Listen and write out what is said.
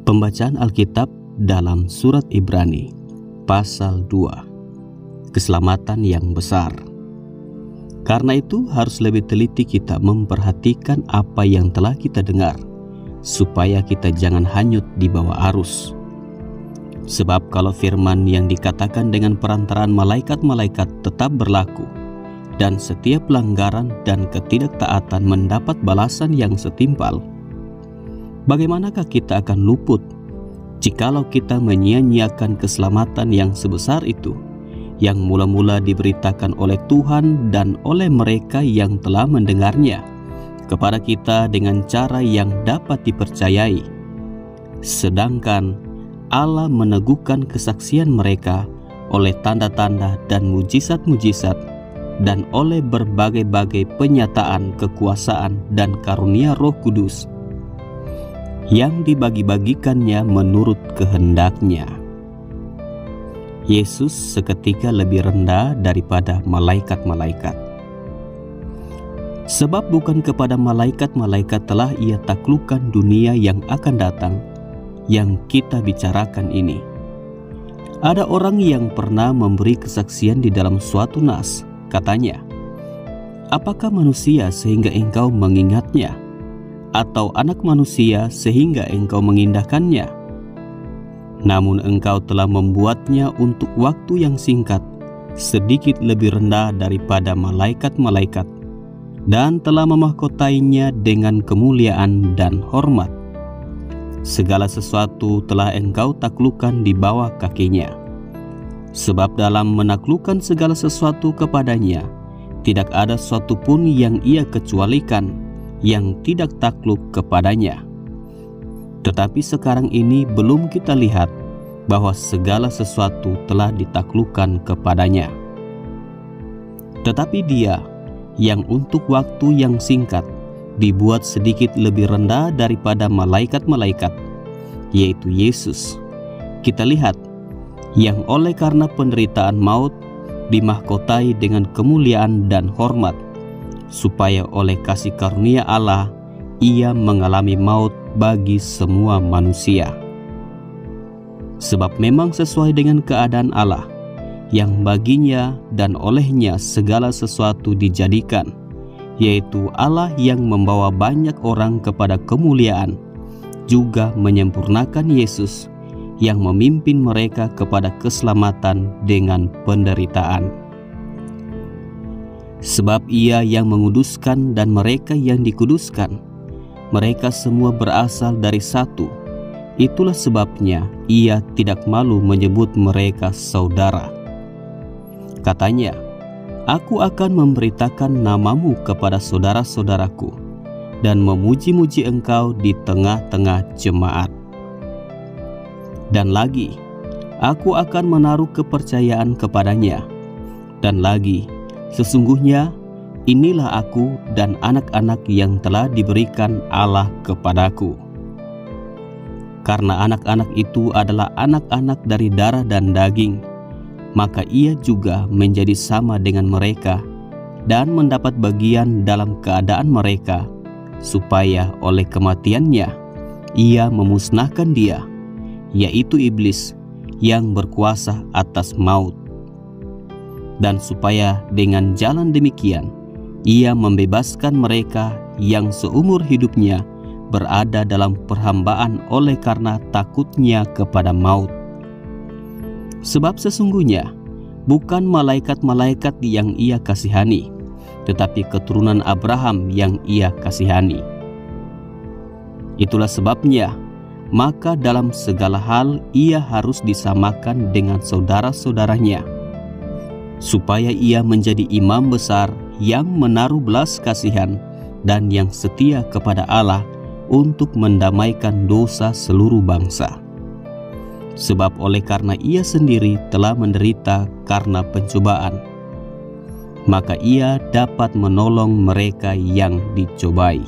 Pembacaan Alkitab dalam surat Ibrani pasal 2. Keselamatan yang besar. Karena itu harus lebih teliti kita memperhatikan apa yang telah kita dengar, supaya kita jangan hanyut di bawah arus. Sebab kalau firman yang dikatakan dengan perantaraan malaikat-malaikat tetap berlaku, dan setiap pelanggaran dan ketidaktaatan mendapat balasan yang setimpal, bagaimanakah kita akan luput jikalau kita menyia-nyiakan keselamatan yang sebesar itu, yang mula-mula diberitakan oleh Tuhan dan oleh mereka yang telah mendengarnya kepada kita dengan cara yang dapat dipercayai, sedangkan Allah meneguhkan kesaksian mereka oleh tanda-tanda dan mujizat-mujizat dan oleh berbagai-bagai penyataan kekuasaan dan karunia Roh Kudus yang dibagi-bagikannya menurut kehendaknya. Yesus seketika lebih rendah daripada malaikat-malaikat. Sebab bukan kepada malaikat-malaikat telah ia taklukkan dunia yang akan datang, yang kita bicarakan ini. Ada orang yang pernah memberi kesaksian di dalam suatu nas, katanya, "Apakah manusia sehingga engkau mengingatnya? Atau anak manusia sehingga engkau mengindahkannya? Namun engkau telah membuatnya untuk waktu yang singkat, sedikit lebih rendah daripada malaikat-malaikat, dan telah memahkotainya dengan kemuliaan dan hormat. Segala sesuatu telah engkau taklukkan di bawah kakinya. Sebab dalam menaklukkan segala sesuatu kepadanya, tidak ada sesuatu pun yang ia kecualikan, yang tidak takluk kepadanya. Tetapi sekarang ini belum kita lihat bahwa segala sesuatu telah ditaklukkan kepadanya. Tetapi Dia yang untuk waktu yang singkat dibuat sedikit lebih rendah daripada malaikat-malaikat, yaitu Yesus, kita lihat, yang oleh karena penderitaan maut dimahkotai dengan kemuliaan dan hormat, supaya oleh kasih karunia Allah ia mengalami maut bagi semua manusia. Sebab memang sesuai dengan keadaan Allah, yang baginya dan olehnya segala sesuatu dijadikan, yaitu Allah yang membawa banyak orang kepada kemuliaan, juga menyempurnakan Yesus yang memimpin mereka kepada keselamatan dengan penderitaan. Sebab Ia yang menguduskan dan mereka yang dikuduskan, mereka semua berasal dari satu. Itulah sebabnya Ia tidak malu menyebut mereka saudara. Katanya, "Aku akan memberitakan namamu kepada saudara-saudaraku, dan memuji-muji engkau di tengah-tengah jemaat." Dan lagi, "Aku akan menaruh kepercayaan kepadanya." Dan lagi, "Sesungguhnya inilah aku dan anak-anak yang telah diberikan Allah kepadaku." Karena anak-anak itu adalah anak-anak dari darah dan daging, maka ia juga menjadi sama dengan mereka dan mendapat bagian dalam keadaan mereka, supaya oleh kematiannya ia memusnahkan dia, yaitu iblis yang berkuasa atas maut, dan supaya dengan jalan demikian ia membebaskan mereka yang seumur hidupnya berada dalam perhambaan oleh karena takutnya kepada maut. Sebab sesungguhnya bukan malaikat-malaikat yang ia kasihani, tetapi keturunan Abraham yang ia kasihani. Itulah sebabnya maka dalam segala hal ia harus disamakan dengan saudara-saudaranya, supaya ia menjadi imam besar yang menaruh belas kasihan dan yang setia kepada Allah untuk mendamaikan dosa seluruh bangsa. Sebab oleh karena ia sendiri telah menderita karena pencobaan, maka ia dapat menolong mereka yang dicobai.